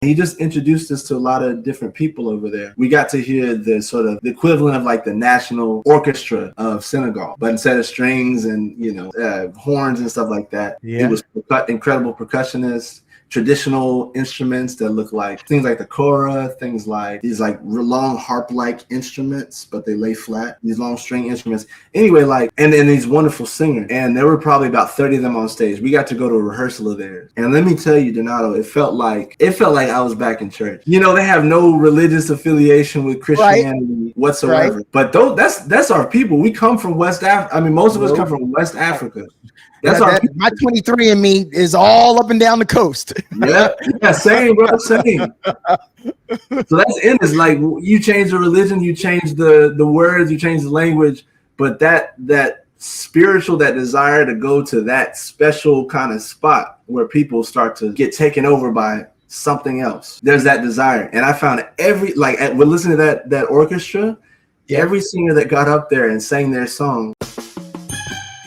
He just introduced us to a lot of different people over there. We got to hear the sort of the equivalent of like the national orchestra of Senegal, but instead of strings and, horns and stuff like that, it was incredible percussionists, traditional instruments that look like things like the kora, things like these like long harp-like instruments, but they lay flat, these long string instruments. Anyway, and then these wonderful singers. And there were probably about 30 of them on stage. We got to go to a rehearsal of theirs. And let me tell you, Donato, it felt like I was back in church. They have no religious affiliation with Christianity whatsoever. Right. But that's our people. We come from West Africa. I mean, most of us come from West Africa. My 23andMe is all up and down the coast. Yeah, same, bro, same. So that's in it's like you change the religion, you change the words, you change the language, but that spiritual, that desire to go to that special kind of spot where people start to get taken over by something else. There's that desire, and I found we're listening to that orchestra. Every singer that got up there and sang their song.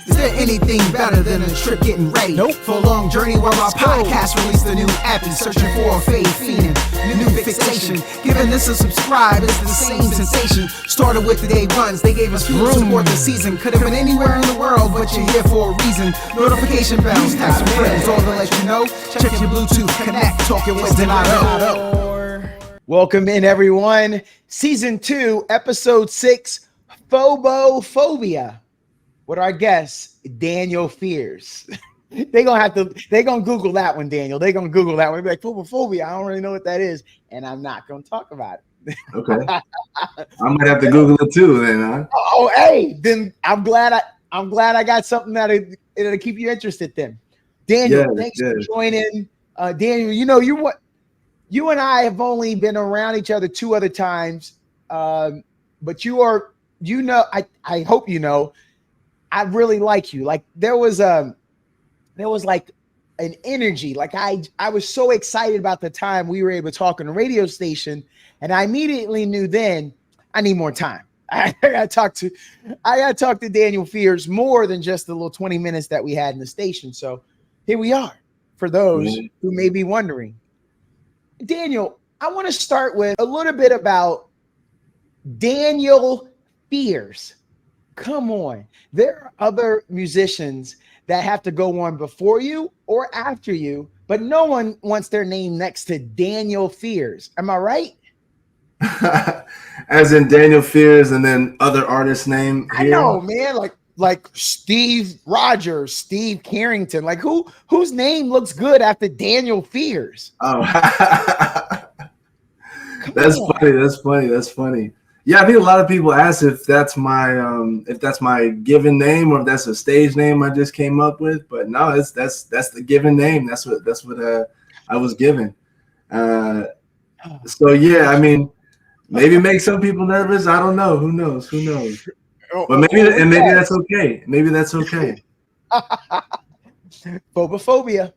Is there anything better than a trip getting ready? Nope. For a long journey where our podcast released a new app and searching for a fade fiend, new fixation. Giving this a subscribe is the same sensation. Started with the day ones, they gave us fuel to support the season. Could have been anywhere in the world, but you're here for a reason. Notification bells, text some friends, all to let you know. Check your Bluetooth, connect, talking with Donato. Welcome in, everyone. Season 2, Episode 6, Phobophobia. With our guest, Daniel Fears. They're gonna Google that one, Daniel. They're gonna Google that one. They're like, Phobophobia, I don't really know what that is. And I'm not gonna talk about it. Okay. I might have to Google it too then, huh? Oh, hey, then I'm glad I got something that'll keep you interested then. Daniel, thanks for joining. Daniel, you and I have only been around each other 2 other times. But I hope you know, I really like you. Like there was like an energy. Like I was so excited about the time we were able to talk on the radio station, and I immediately knew then I need more time. I gotta talk to Daniel Fears more than just the little 20 minutes that we had in the station. So here we are for those who may be wondering. Daniel, I want to start with a little bit about Daniel Fears. Come on. There are other musicians that have to go on before you or after you, but no one wants their name next to Daniel Fears. Am I right? As in Daniel Fears and then other artists' name here? I know, man. Like Steve Rogers, Steve Carrington. Like whose name looks good after Daniel Fears? Oh, That's funny. Yeah, I think a lot of people ask if that's my given name or if that's a stage name I just came up with. But no, that's the given name. That's what I was given. So yeah, I mean, maybe make some people nervous. I don't know. Who knows? But maybe that's okay. Maybe that's okay. Phobophobia.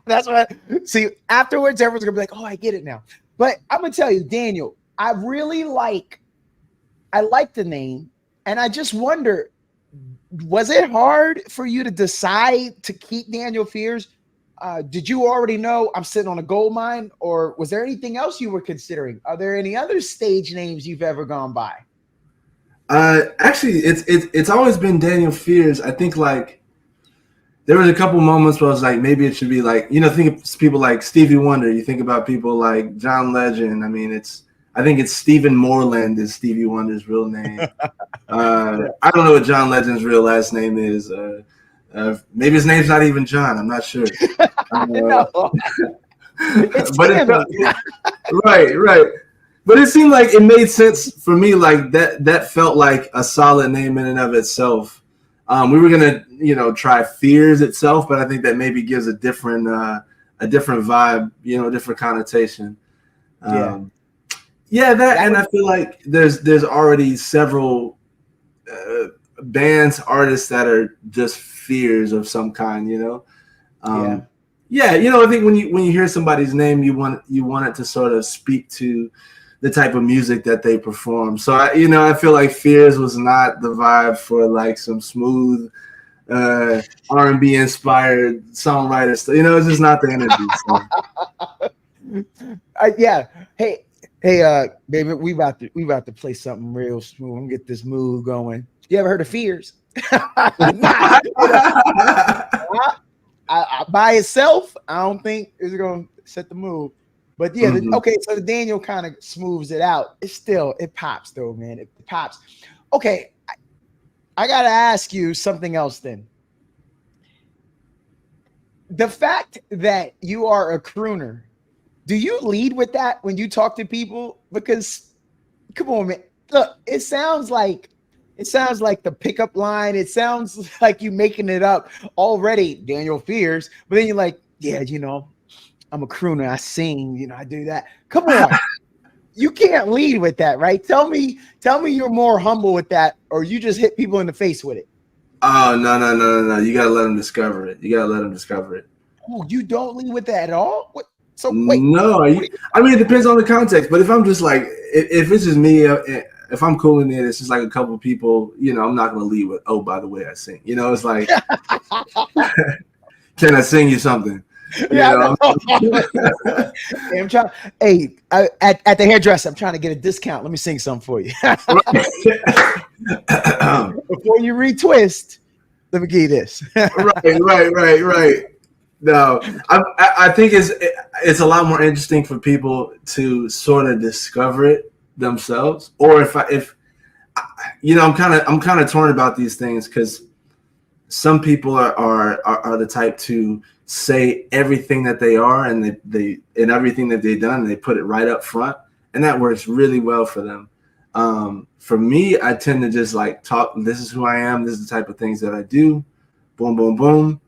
That's what. See, afterwards, everyone's gonna be like, "Oh, I get it now." But I'm gonna tell you, Daniel, I like the name, and I just wonder, was it hard for you to decide to keep Daniel Fears? Did you already know I'm sitting on a gold mine, or was there anything else you were considering? Are there any other stage names you've ever gone by? Actually, it's always been Daniel Fears. I think like there was a couple moments where I was like, maybe it should be like, think of people like Stevie Wonder. You think about people like John Legend. I mean, I think it's Stephen Moreland is Stevie Wonder's real name. I don't know what John Legend's real last name is. Maybe his name's not even John. I'm not sure. Right. But it seemed like it made sense for me. Like that felt like a solid name in and of itself. We were gonna, try Fears itself, but I think that maybe gives a different vibe, a different connotation. And I feel like there's already several bands, artists that are just Fears of some kind, I think when you hear somebody's name, you want it to sort of speak to the type of music that they perform. So I feel like Fears was not the vibe for like some smooth R&B inspired songwriter stuff. It's just not the energy. So. Yeah. Hey, baby, we about to play something real smooth. I'm gonna get this mood going. You ever heard of Fears? By itself, I don't think it's gonna set the mood. But yeah, okay. So the Daniel kind of smooths it out. It pops though, man. It pops. Okay, I gotta ask you something else then. The fact that you are a crooner, do you lead with that when you talk to people? Because, come on, man. Look, it sounds like the pickup line. It sounds like you making it up already, Daniel Fears. But then you're like, yeah, you know, I'm a crooner. I sing, you know, I do that. Come on. You can't lead with that, right? Tell me you're more humble with that, or you just hit people in the face with it. Oh, no. You gotta let them discover it. Oh, you don't lead with that at all? What? So wait. No, I mean, it depends on the context. But if I'm just like, if it's just me, if I'm cool in it, it's just like a couple of people, you know, I'm not gonna lead with, oh, by the way, I sing. You know, it's like, can I sing you something? Yeah, hey, I'm trying. Hey, at the hairdresser, I'm trying to get a discount. Let me sing something for you. Before you retwist, let me give you this. Right. No, I think it's a lot more interesting for people to sort of discover it themselves, or if you know, I'm kind of torn about these things because some people are the type to say everything that they are and they and everything that they've done, and they put it right up front, and that works really well for them. For me, I tend to just like talk. This is who I am. This is the type of things that I do. Boom, boom, boom.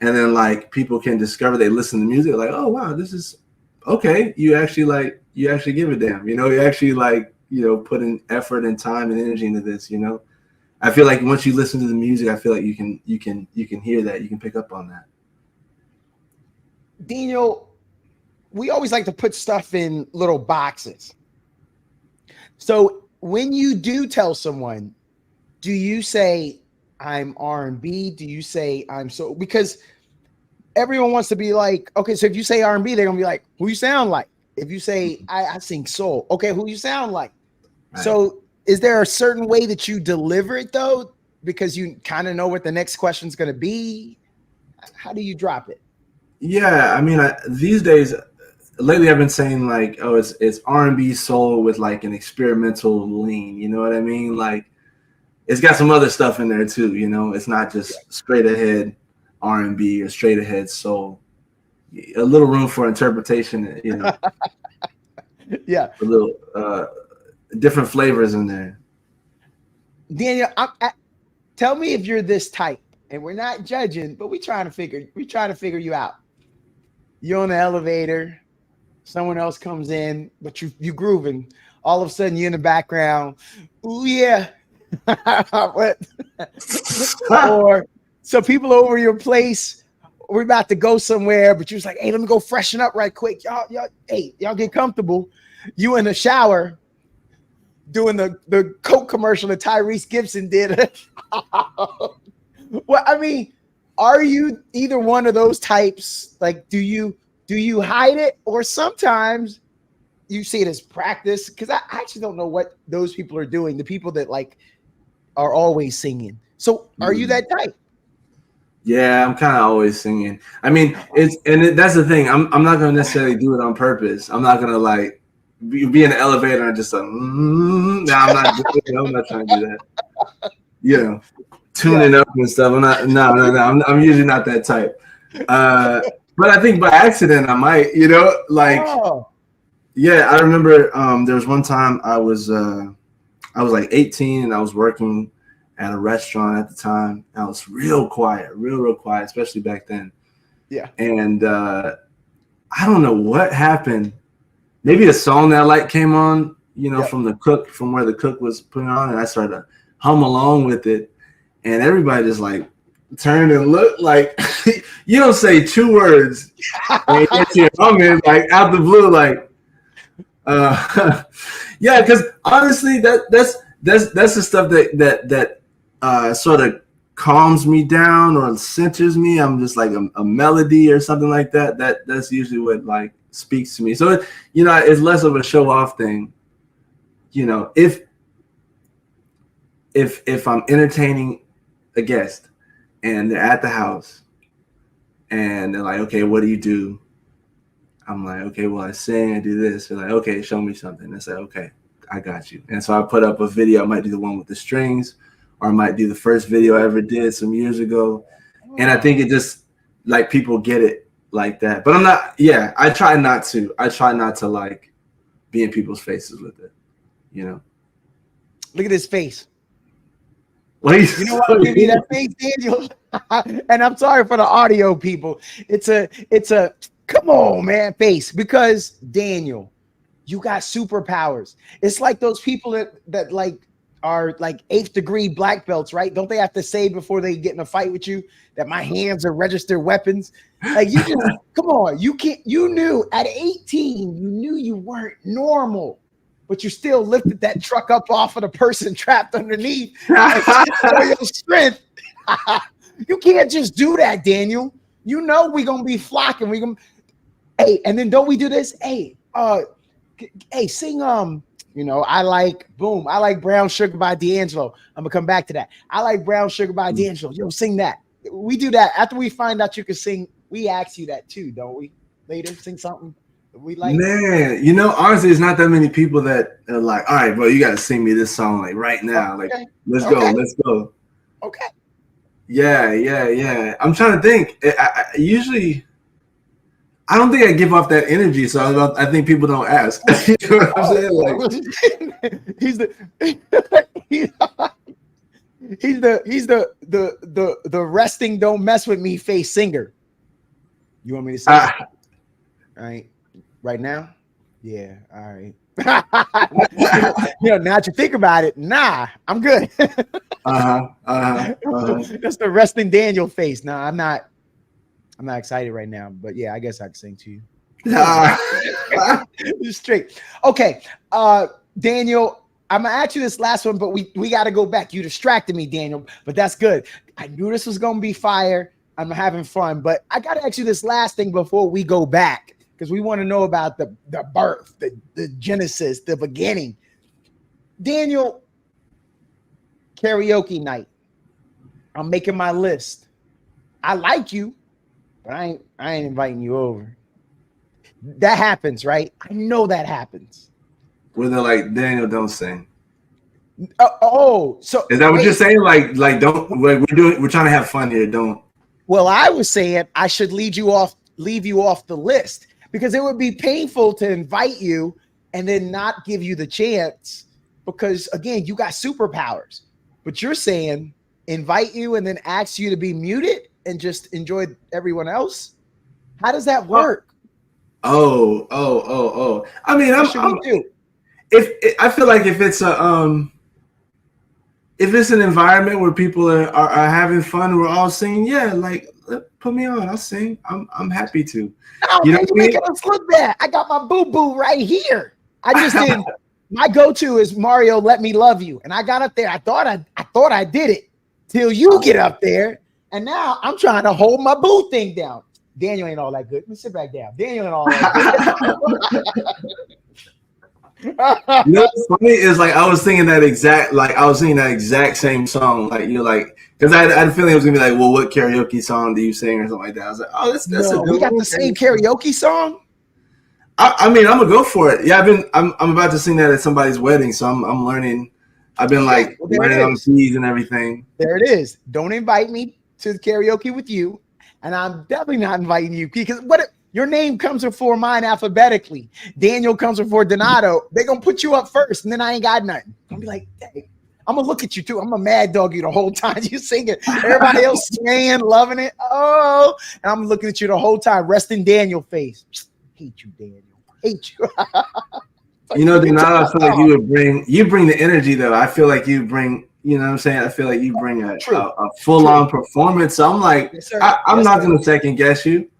And then like people can discover, they listen to music like, oh wow, this is okay. You actually give a damn, you know, you actually like, you know, put in effort and time and energy into this, you know. I feel like once you listen to the music, I feel like you can hear that, you can pick up on that. Daniel, we always like to put stuff in little boxes. So when you do tell someone, do you say I'm R&B? Do you say I'm soul? Because everyone wants to be like, okay, so if you say R&B, they're gonna be like, who you sound like? If you say I sing soul, okay, who you sound like? Right. So is there a certain way that you deliver it though? Because you kind of know what the next question's gonna be. How do you drop it? Yeah, I mean, these days, lately I've been saying like, oh, it's R&B soul with like an experimental lean. You know what I mean? Like, it's got some other stuff in there too, you know. It's not just straight ahead R&B or straight ahead soul. A little room for interpretation, you know. Yeah, a little different flavors in there. Daniel, tell me if you're this type, and we're not judging, but we trying to figure you out. You're on the elevator, someone else comes in, but you grooving. All of a sudden, you're in the background. Ooh yeah. Or so people over your place, we're about to go somewhere, but you're just like, hey, let me go freshen up right quick. Y'all get comfortable. You in the shower doing the Coke commercial that Tyrese Gibson did. Well, I mean, are you either one of those types? Like, do you hide it, or sometimes you see it as practice? Because I actually don't know what those people are doing. The people that like are always singing. So are you that type? Yeah, I'm kind of always singing. I mean, that's the thing. I'm not gonna necessarily do it on purpose. I'm not gonna like be in the elevator and just like, no, I'm not trying to do that. You know, tuning up and stuff. I'm not. No. I'm usually not that type. But I think by accident I might. You know, like. Oh. Yeah, I remember there was one time I was like 18 and I was working at a restaurant at the time. I was real quiet, especially back then. Yeah. And I don't know what happened. Maybe a song that I liked came on, you know, from where the cook was putting on, and I started to hum along with it. And everybody just like turned and looked like you don't say 2 words and you're humming like out the blue, like. Yeah, because honestly, that's the stuff that sort of calms me down or centers me. I'm just like a melody or something like that. That's usually what like speaks to me. So, you know, it's less of a show off thing. You know, if I'm entertaining a guest and they're at the house and they're like, okay, what do you do? I'm like, okay, well, I sing, I do this. They're like, okay, show me something. I say, okay, I got you. And so I put up a video. I might do the one with the strings, or I might do the first video I ever did some years ago. And I think it just, like, people get it like that. But I'm not, yeah, I try not to. I try not to, like, be in people's faces with it, you know? Look at his face. What are you know what? Give me that face, Daniel. And I'm sorry for the audio people. It's a come on, man, face. Because Daniel, you got superpowers. It's like those people that like are like 8th degree black belts, right? Don't they have to say before they get in a fight with you that my hands are registered weapons? Like, you just come on. You knew at 18, you knew you weren't normal, but you still lifted that truck up off of the person trapped underneath for your strength. You can't just do that, Daniel. You know we're gonna be flocking. Hey, and then don't we do this? Hey, sing you know, I like Brown Sugar by D'Angelo. I'm gonna come back to that. I like Brown Sugar by D'Angelo. Yo, sing that. We do that after we find out you can sing. We ask you that too, don't we? Later, sing something we like. Man, you know, honestly, it's not that many people that are like, all right, bro, you got to sing me this song like right now. Okay. Like, let's go. Okay. Yeah. I'm trying to think. I usually, I don't think I give off that energy, so I think people don't ask. You know what I'm saying? Like, he's the resting don't mess with me face singer. You want me to say all right now? Yeah, all right. You know, now that you think about it, nah, I'm good. That's the resting Daniel face. No, I'm not excited right now, but yeah, I guess I can sing to you. Straight. Okay. Daniel, I'm gonna ask you this last one, but we got to go back. You distracted me, Daniel, but that's good. I knew this was gonna be fire. I'm having fun, but I got to ask you this last thing before we go back, because we want to know about the birth, the genesis, the beginning. Daniel, karaoke night. I'm making my list. I like you, but I ain't inviting you over. That happens, right? I know that happens. Where they're like, Daniel, don't sing. So is that what you're saying? Like don't, we're trying to have fun here. Don't. Well, I was saying I should leave you off the list, because it would be painful to invite you and then not give you the chance, because again, you got superpowers. But you're saying invite you and then ask you to be muted and just enjoy everyone else. How does that work? Oh. I mean, I feel like if it's an environment where people are having fun, we're all singing, yeah, like put me on, I'll sing. I'm happy to. You know, making us look bad. I got my boo-boo right here. I just did. My go-to is Mario, Let Me Love You. And I got up there. I thought I did it till you get up there. And now I'm trying to hold my boo thing down. Daniel ain't all that good. Let me sit back down. Daniel ain't all that good. You know what's funny is, like, I was singing that exact same song. Like, you're like, because I had a feeling it was gonna be like, well, what karaoke song do you sing or something like that. I was like, oh, that's a good we got the same karaoke song. I mean, I'm gonna go for it. Yeah, I'm about to sing that at somebody's wedding, so I'm learning. I've been learning on the keys and everything. There it is. Don't invite me to the karaoke with you, and I'm definitely not inviting you, because your name comes before mine alphabetically. Daniel comes before Donato. They're gonna put you up first, and then I ain't got nothing. I'm gonna be like, dang. I'm gonna look at you too. I'm a mad dog you the whole time you singing. Everybody else swaying, loving it. Oh, and I'm looking at you the whole time, resting Daniel face. Hate you, Daniel. Hate you. You know, Donato, I feel like you bring the energy though. I feel like you bring, you know what I'm saying? I feel like you bring a full-on performance. So I'm like, yes, I'm not gonna second guess you.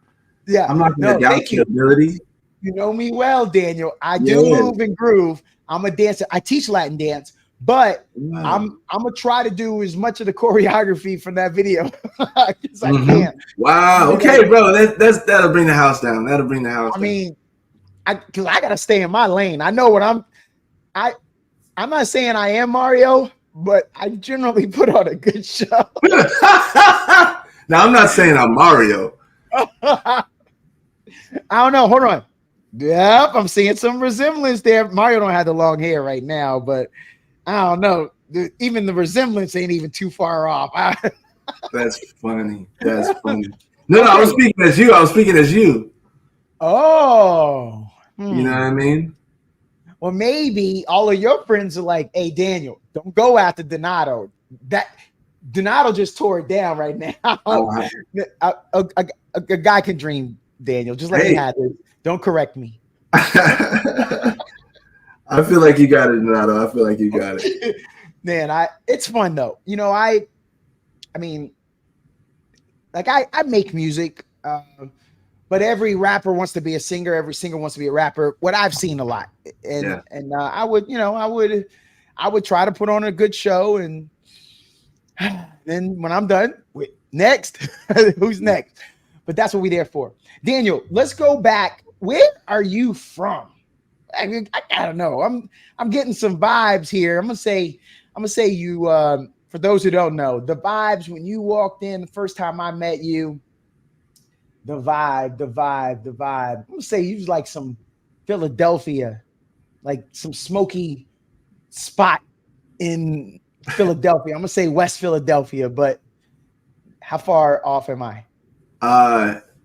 Yeah, I'm not gonna doubt your ability. You know me well, Daniel. I do move and groove. I'm a dancer. I teach Latin dance, but I'm gonna try to do as much of the choreography from that video as I can. Wow. Okay, bro. That'll bring the house down. That'll bring the house down. I mean, because I gotta stay in my lane. I know what I'm not saying I am Mario, but I generally put on a good show. Now I'm not saying I'm Mario. I don't know. Hold on. Yep, I'm seeing some resemblance there. Mario don't have the long hair right now, but I don't know. Even the resemblance ain't even too far off. That's funny. That's funny. No, I was speaking as you. Oh. You know what I mean? Well, maybe all of your friends are like, hey, Daniel, don't go after Donato. That Donato just tore it down right now. A guy can dream, Daniel. Just let me have it. Don't correct me. I feel like you got it, Donato. I feel like you got it. Man, it's fun though. You know, I mean, like I make music, but every rapper wants to be a singer. Every singer wants to be a rapper. What I've seen a lot, and I would try to put on a good show, and then when I'm done, next, who's next? But that's what we're there for. Daniel, let's go back. Where are you from? I don't know. I'm getting some vibes here. I'm gonna say you. For those who don't know, the vibes when you walked in the first time I met you. The vibe. I'm gonna say you was like some Philadelphia, like some smoky spot in Philadelphia. I'm gonna say West Philadelphia, but how far off am I?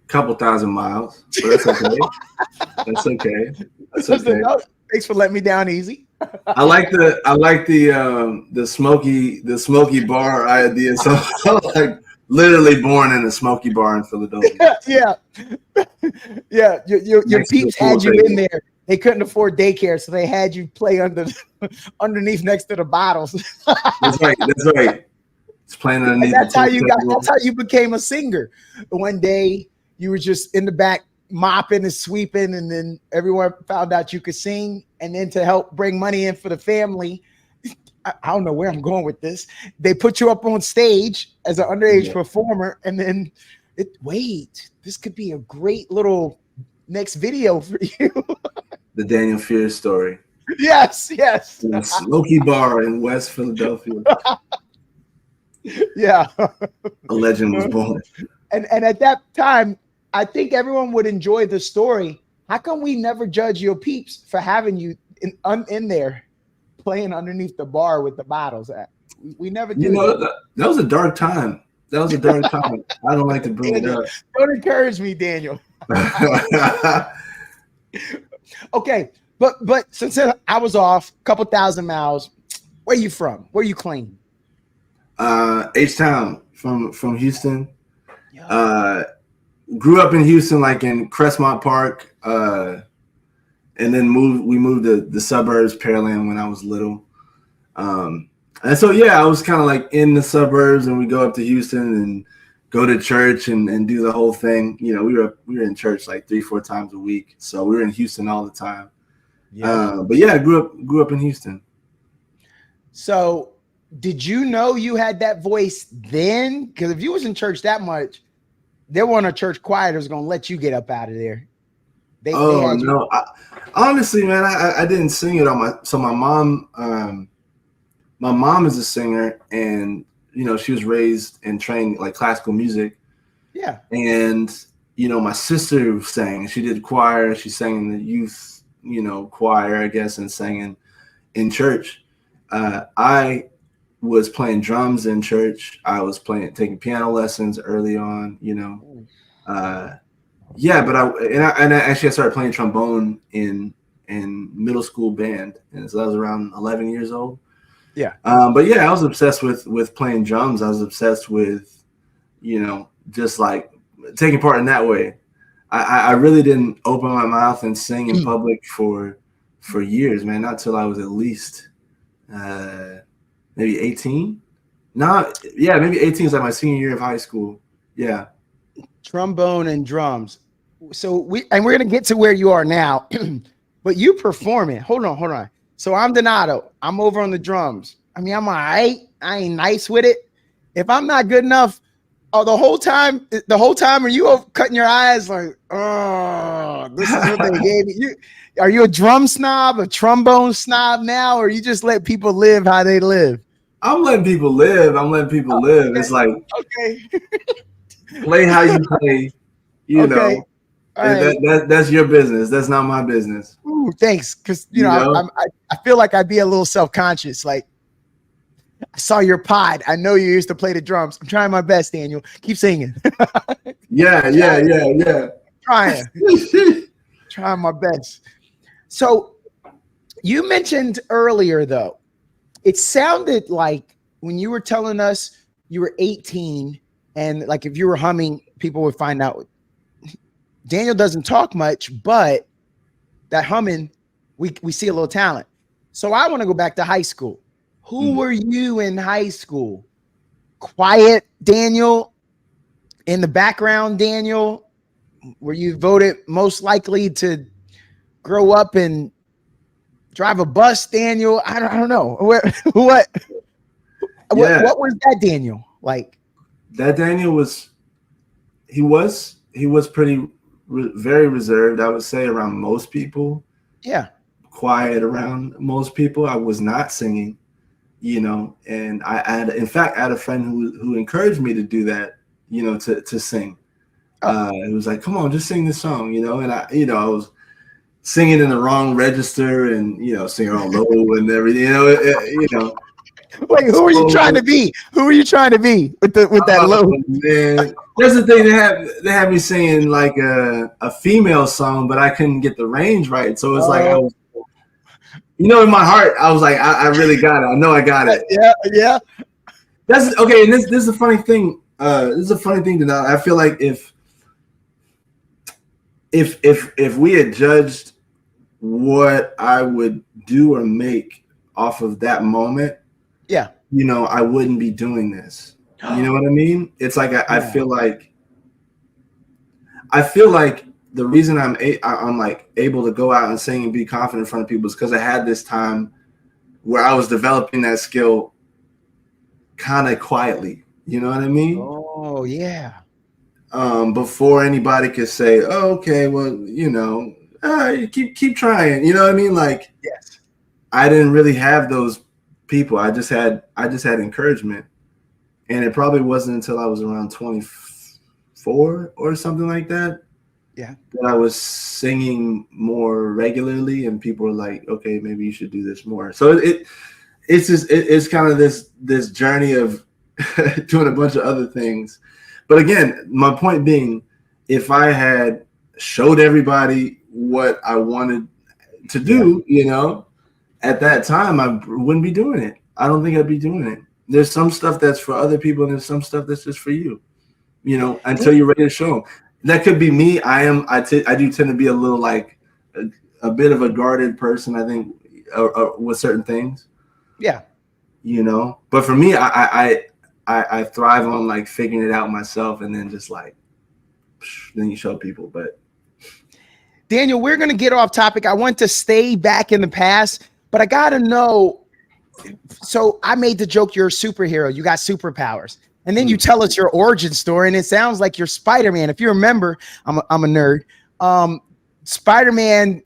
Couple thousand miles, but that's okay. That's okay. That's okay. Thanks for letting me down easy. I like the smoky bar idea. So I'm like literally born in a smoky bar in Philadelphia. Yeah. Your peeps had you in there. They couldn't afford daycare, so they had you play underneath next to the bottles. That's right. It's playing underneath. That's how you became a singer. One day you were just in the back mopping and sweeping, and then everyone found out you could sing. And then to help bring money in for the family, I don't know where I'm going with this. They put you up on stage as an underage performer, and then this could be a great little next video for you. The Daniel Fears story. Yes. In a smoky bar in West Philadelphia. Yeah. A legend was born. And at that time, I think everyone would enjoy the story. How come we never judge your peeps for having you in there playing underneath the bar with the bottles at? We never did. That was a dark time. I don't like to bring it up. Don't encourage me, Daniel. Okay, but since I was off a couple thousand miles, where you from? Where you claim? H-Town from Houston. Grew up in Houston, like in Crestmont Park, and then we moved to the suburbs, Pearland, when I was little. And so I was kind of like in the suburbs, and we go up to Houston and go to church and do the whole thing. We were in church like 3-4 times a week, so we were in Houston all the time. I grew up in Houston. So did you know you had that voice then? Because if you was in church that much, there wasn't a church choir that was gonna let you get up out of there. No. Honestly, man, I didn't sing it on my mom is a singer, and she was raised and trained like classical music. Yeah. And my sister sang. She did choir. She sang in the youth, choir, I guess, and sang in church. I was playing drums in church. I was taking piano lessons early on, but I started playing trombone in middle school band, and so I was around 11 years old. Yeah. I was obsessed with playing drums. I was obsessed with, just like taking part in that way. I really didn't open my mouth and sing in public for years, man. Not till I was at least maybe 18. Maybe 18 is like my senior year of high school. Yeah. Trombone and drums. So we're gonna get to where you are now, but you performing. Hold on. So I'm Donato. I'm over on the drums. I mean, I'm all right. I ain't nice with it. If I'm not good enough, Oh, the whole time, are you cutting your eyes like, oh, this is what they gave you? Are you a drum snob, a trombone snob now, or you just let people live how they live? I'm letting people live. I'm letting people live. Okay. It's like, Okay. play how you play, you Okay. know. All right. That's your business. That's not my business. Ooh, thanks. Because, You know? I feel like I'd be a little self-conscious. Like, I saw your pod. I know you used to play the drums. I'm trying my best, Daniel. Keep singing. Yeah. Trying my best. So you mentioned earlier, though, it sounded like when you were telling us you were 18 and like if you were humming, people would find out Daniel doesn't talk much, but that humming, we see a little talent. So I want to go back to high school. Who were you in high school? Quiet Daniel? In the background Daniel? Were you voted most likely to grow up and drive a bus Daniel? I don't know. What was that Daniel like? That Daniel was pretty very reserved, I would say, around most people. Yeah. Quiet around most people. I was not singing, you know, and I had a friend who encouraged me to do that, you know, to sing. It was like, come on, just sing this song, you know, and I was singing in the wrong register and, you know, singing all low and everything, you know. Wait, who are you trying to be? Who are you trying to be with that low? Man, that's the thing. They had me singing like a female song, but I couldn't get the range right. So it's like I was, you know, in my heart, I was like, I really got it. I know I got it. Yeah. That's okay. And this is a funny thing. This is a funny thing to know. I feel like if we had judged what I would do or make off of that moment, yeah, you know, I wouldn't be doing this. You know what I mean? It's like I feel like the reason I'm like able to go out and sing and be confident in front of people is because I had this time where I was developing that skill kind of quietly. You know what I mean? Oh yeah. Before anybody could say, oh, okay, well, you know, keep trying. You know what I mean? Like, yes, I didn't really have those people. I just had encouragement, and it probably wasn't until I was around 24 or something like that. Yeah, that I was singing more regularly, and people were like, okay, maybe you should do this more. So it's kind of this journey of doing a bunch of other things. But again, my point being, if I had showed everybody what I wanted to do, you know, at that time, I wouldn't be doing it. I don't think I'd be doing it. There's some stuff that's for other people, and there's some stuff that's just for you, you know, until you're ready to show them. That could be me. I do tend to be a little like a bit of a guarded person, I think, with certain things. Yeah. You know, but for me, I thrive on like figuring it out myself, and then just like, then you show people. But Daniel, we're going to get off topic. I want to stay back in the past, but I got to know. So I made the joke, you're a superhero. You got superpowers. And then you tell us your origin story, and it sounds like you're Spider-Man. If you remember, I'm a nerd. Spider-Man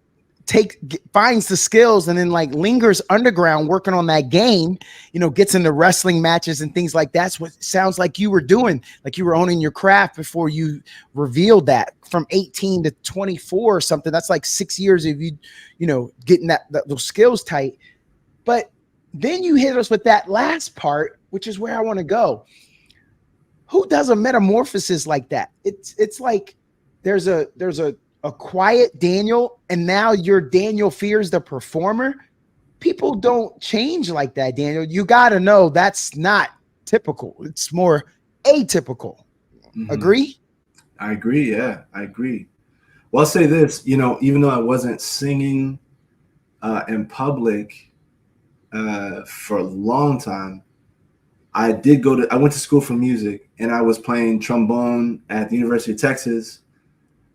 finds the skills and then like lingers underground working on that game, you know, gets into wrestling matches and things like that. That's what it sounds like you were doing, like you were owning your craft before you revealed that. From 18 to 24 or something. That's like 6 years of you know, getting those skills tight. But then you hit us with that last part, which is where I want to go. Who does a metamorphosis like that? It's like there's a quiet Daniel, and now you're Daniel Fears the performer. People don't change like that, Daniel. You got to know that's not typical. It's more atypical. Mm-hmm. Agree? I agree. Yeah, I agree. Well, I'll say this, you know, even though I wasn't singing in public for a long time, I went to school for music, and I was playing trombone at the University of Texas.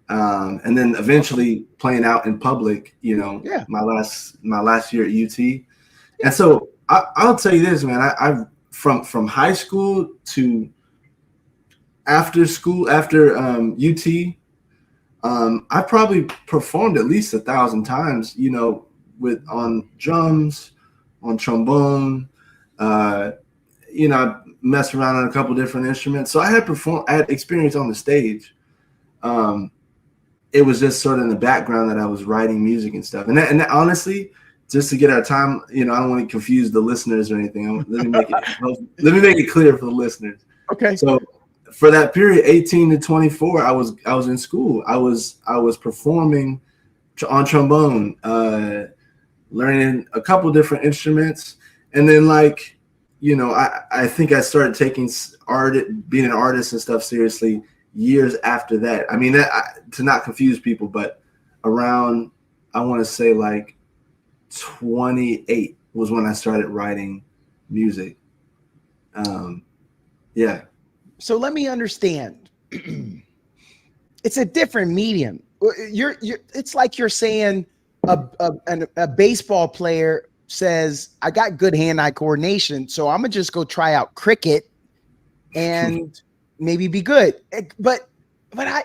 And then eventually playing out in public, you know, my last year at UT. And so I'll tell you this, man, I from high school to after school, after UT, I probably performed at least 1,000 times, you know, on drums, on trombone, you know, I messed around on a couple different instruments. So I had experience on the stage. It was just sort of in the background that I was writing music and stuff. And that honestly, just to get our time, you know, I don't want to confuse the listeners or anything. Let me make it clear for the listeners. Okay. So for that period, 18 to 24, I was in school. I was performing on trombone, learning a couple different instruments, and then like, you know, I think I started taking being an artist and stuff seriously years after that. I mean, to not confuse people, but around, I want to say like 28 was when I started writing music. Yeah. So let me understand. It's a different medium. It's like you're saying a baseball player says, I got good hand-eye coordination, so I'm gonna just go try out cricket and maybe be good. But I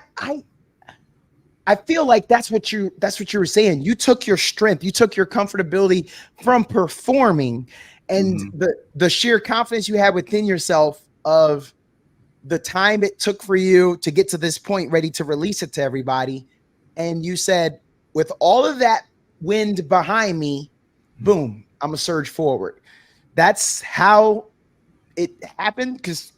feel like that's what you were saying. You took your strength, you took your comfortability from performing, and the sheer confidence you had within yourself of the time it took for you to get to this point, ready to release it to everybody. And you said, with all of that wind behind me, boom, I'm a surge forward. That's how it happened. Because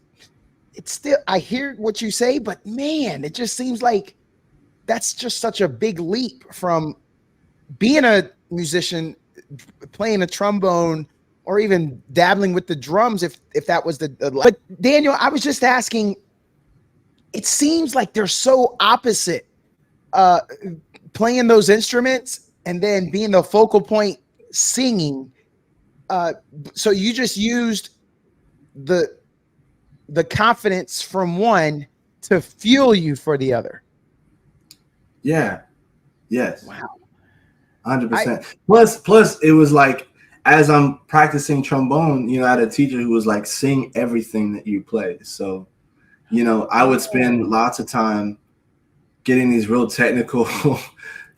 it's still, I hear what you say, but man, it just seems like that's just such a big leap from being a musician, playing a trombone, or even dabbling with the drums, if that was the. But Daniel, I was just asking, it seems like they're so opposite, playing those instruments and then being the focal point singing. So you just used the confidence from one to fuel you for the other. Yeah. Yes. Wow. 100%. Plus it was like, as I'm practicing trombone, you know, I had a teacher who was like, sing everything that you play. So, you know, I would spend lots of time getting these real technical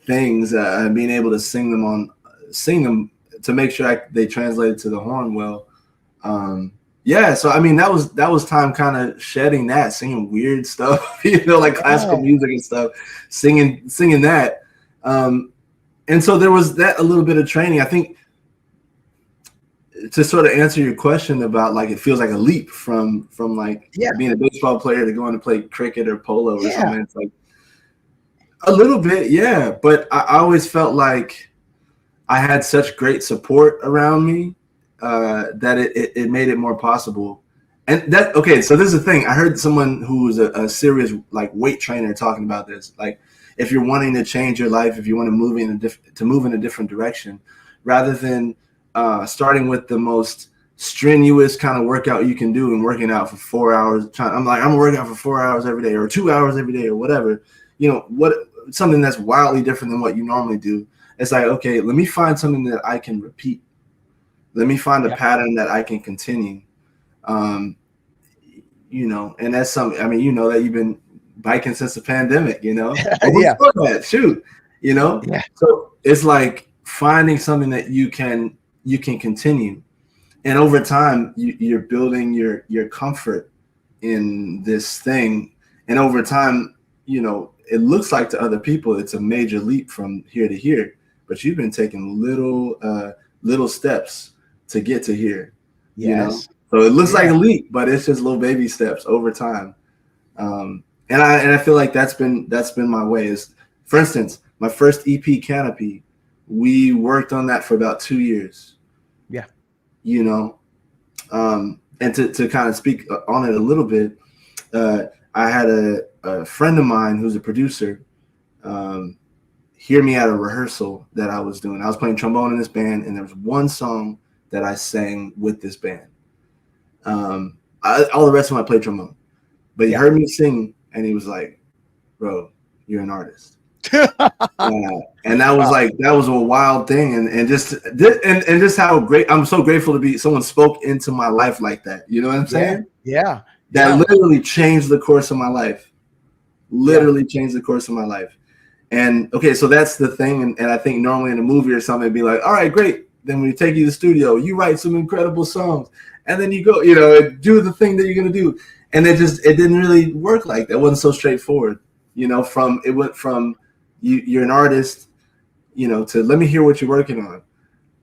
things, and being able to sing them to make sure they translated to the horn well. Yeah, so I mean, that was time kind of shedding that, singing weird stuff, you know, like classical music and stuff, singing that. And so there was that, a little bit of training. I think, to sort of answer your question about like, it feels like a leap from like being a baseball player to going to play cricket or polo or something. It's like a little bit, yeah. But I always felt like I had such great support around me that it made it more possible. And that, okay, so this is the thing. I heard someone who was a serious like weight trainer talking about this. Like, if you're wanting to change your life, if you want to move in a different direction, rather than starting with the most strenuous kind of workout you can do and working out for 4 hours. I'm gonna work out for 4 hours every day or 2 hours every day or whatever. You know, something that's wildly different than what you normally do. It's like, okay, let me find something that I can repeat. Let me find a pattern that I can continue. You know, and that's something. I mean, you know that you've been biking since the pandemic. You know, shoot. You know, so it's like finding something that you can continue, and over time you're building your comfort in this thing, and over time, you know, it looks like to other people it's a major leap from here to here, but you've been taking little steps to get to here. You know, so it looks like a leap, but it's just little baby steps over time. And I feel like that's been my way. Is, for instance, my first EP, Canopy, we worked on that for about 2 years. Yeah. You know, and to kind of speak on it a little bit, I had a friend of mine who's a producer hear me at a rehearsal that I was doing. I was playing trombone in this band, and there was one song that I sang with this band. All the rest of them I played trombone. But he heard me sing, and he was like, "Bro, you're an artist." And that was a wild thing, and just how great. I'm so grateful to be someone spoke into my life like that. You know what I'm saying? Yeah. that literally changed the course of my life. Literally changed the course of my life. And okay, so that's the thing. And I think normally in a movie or something, it'd be like, all right, great. Then when we take you to the studio, you write some incredible songs, and then you go, and do the thing that you're gonna do. And it didn't really work like that. It wasn't so straightforward. It went from you're an artist, to let me hear what you're working on.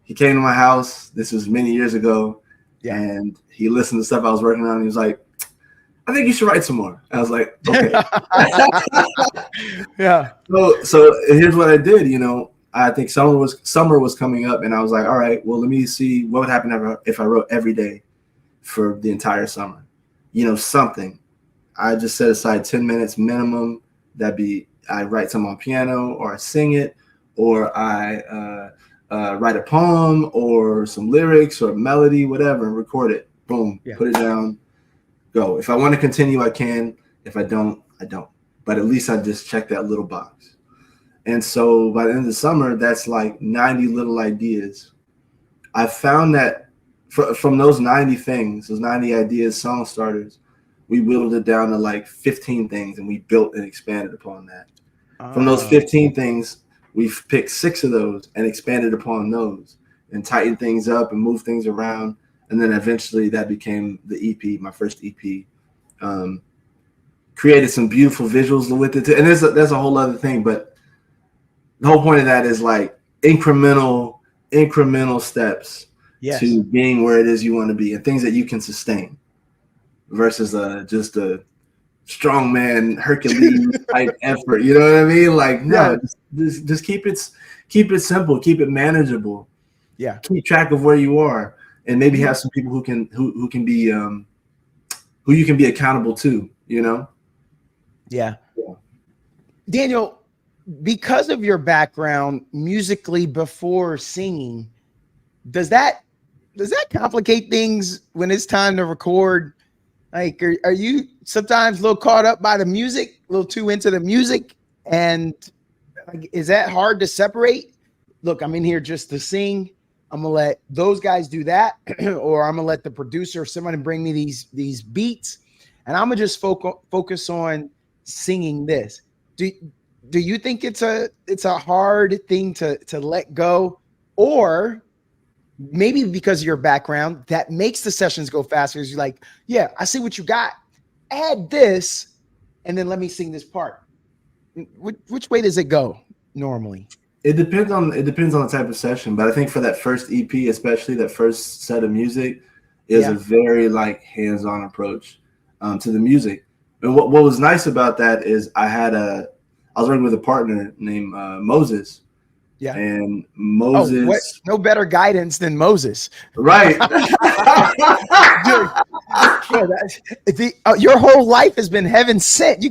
He came to my house. This was many years ago, and he listened to stuff I was working on. And he was like, I think you should write some more. I was like, okay. Yeah. So here's what I did. I think summer was coming up, and I was like, all right, well, let me see what would happen if I wrote every day for the entire summer. Something. I just set aside 10 minutes minimum. That'd be I write something on piano, or I sing it, or I write a poem or some lyrics or melody, whatever, and record it. Boom, put it down, go. If I want to continue, I can. If I don't, I don't. But at least I just check that little box. And so by the end of the summer, that's like 90 little ideas. I found that from those 90 things, those 90 ideas, song starters, we whittled it down to like 15 things, and we built and expanded upon that. From those 15 things, we've picked 6 of those and expanded upon those and tightened things up and moved things around. And then eventually that became the EP, my first EP. Created some beautiful visuals with it. And there's a whole other thing, but the whole point of that is like incremental steps to being where it is you want to be, and things that you can sustain versus just a strongman Hercules type effort. You know what I mean? Like, no, just keep it simple, keep it manageable. Yeah. Keep track of where you are, and maybe have some people who can be who you can be accountable to, Yeah. Daniel, because of your background musically before singing, does that complicate things when it's time to record? Like, are you sometimes a little caught up by the music, a little too into the music? And like, is that hard to separate? Look, I'm in here just to sing. I'm going to let those guys do that. Or I'm going to let the producer or somebody bring me these beats. And I'm going to just focus on singing this. Do you think it's a hard thing to let go? Or maybe because of your background that makes the sessions go faster, is you're like, yeah, I see what you got. Add this, and then let me sing this part. Which way does it go normally? It depends on the type of session, but I think for that first EP, especially that first set of music, is a very like hands-on approach to the music. And what was nice about that is I was working with a partner named Moses. Yeah. And Moses. No better guidance than Moses. Right. Dude, your whole life has been heaven sent. You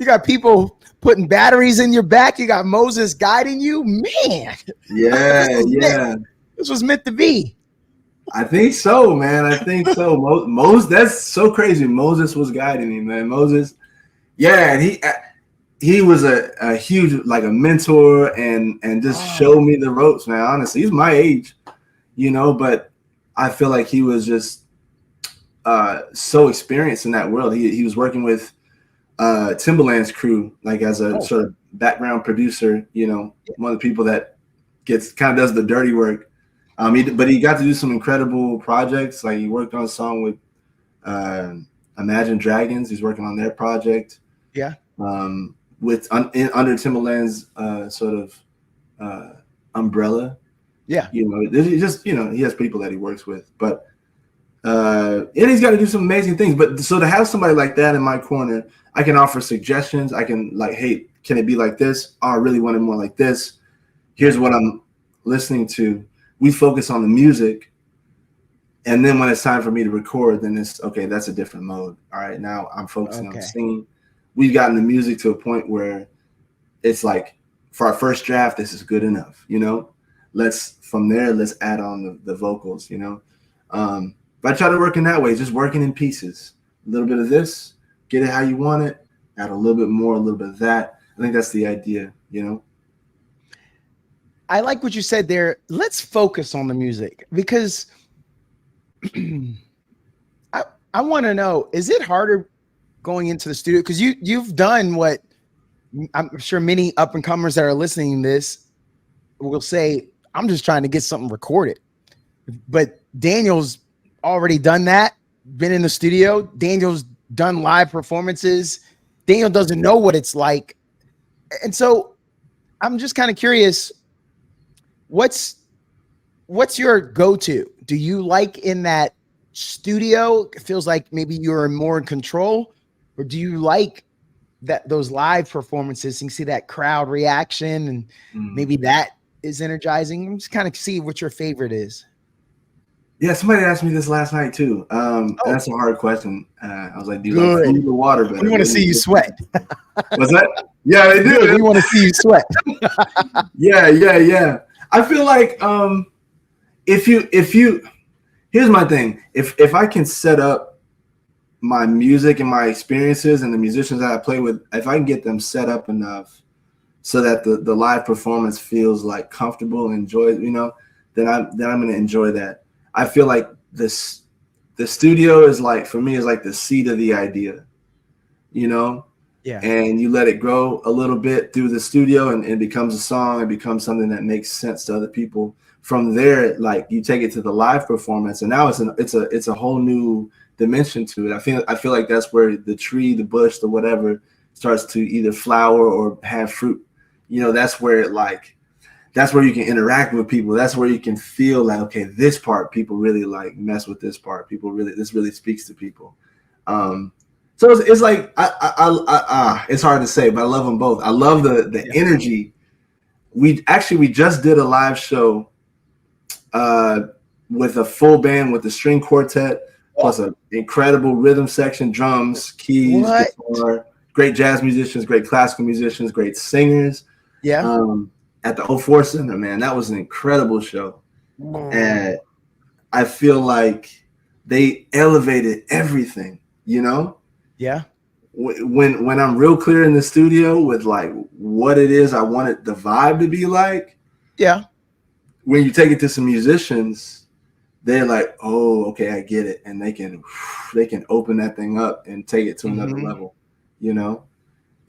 got people putting batteries in your back. You got Moses guiding you. Man. Yeah. This was meant to be. I think so, man. I think so. Moses, that's so crazy. Moses was guiding me, man. Moses. Yeah. And he was a huge, like a mentor and just showed me the ropes, man. Honestly, he's my age, but I feel like he was just so experienced in that world. He was working with Timbaland's crew, like as a sort of background producer, one of the people that does the dirty work. But he got to do some incredible projects. Like he worked on a song with Imagine Dragons. He's working on their project. Yeah. Under Timbaland's sort of umbrella. Yeah. He has people that he works with, but and he's got to do some amazing things. But so to have somebody like that in my corner, I can offer suggestions. I can like, hey, can it be like this? Oh, I really want it more like this. Here's what I'm listening to. We focus on the music. And then when it's time for me to record, then it's okay, that's a different mode. All right, now I'm focusing on singing. We've gotten the music to a point where it's like, for our first draft, this is good enough, let's add on the vocals, but I try to work in that way, just working in pieces, a little bit of this, get it how you want it, add a little bit more, a little bit of that. I think that's the idea, I like what you said there. Let's focus on the music, because I want to know, is it harder going into the studio? Because you've done what I'm sure many up and comers that are listening to this will say, I'm just trying to get something recorded. But Daniel's already done that, been in the studio. Daniel's done live performances. Daniel doesn't know what it's like. And so I'm just kind of curious, what's your go-to? Do you like in that studio? It feels like maybe you're more in control, or do you like that those live performances and see that crowd reaction and maybe that is energizing? I'm just kind of see what your favorite is. Yeah, somebody asked me this last night too. That's a hard question. I was like, do you like food or water better? We want to see you sweat. What's that? Yeah, they do. We want to see you sweat. Yeah. I feel like if you here's my thing. If I can set up my music and my experiences and the musicians that I play with, if I can get them set up enough so that the live performance feels like comfortable and enjoy, then I'm gonna enjoy that. I feel like the studio is like, for me, is like the seed of the idea, Yeah. And you let it grow a little bit through the studio and it becomes a song. It becomes something that makes sense to other people. From there, like you take it to the live performance, and now it's a whole new dimension to it. I feel like that's where the tree, the bush, the whatever starts to either flower or have fruit. That's where that's where you can interact with people. That's where you can feel like, okay, this part people really like mess with this part. This really speaks to people. So it's like it's hard to say, but I love them both. I love the energy. We just did a live show with a full band with the string quartet plus an incredible rhythm section, drums, keys, guitar, great jazz musicians, great classical musicians, great singers. Yeah. At the 04 Center, man, that was an incredible show. And I feel like they elevated everything, Yeah. When I'm real clear in the studio with like what it is I wanted the vibe to be like. Yeah. When you take it to some musicians, they're like, oh, okay, I get it. And they can open that thing up and take it to another level,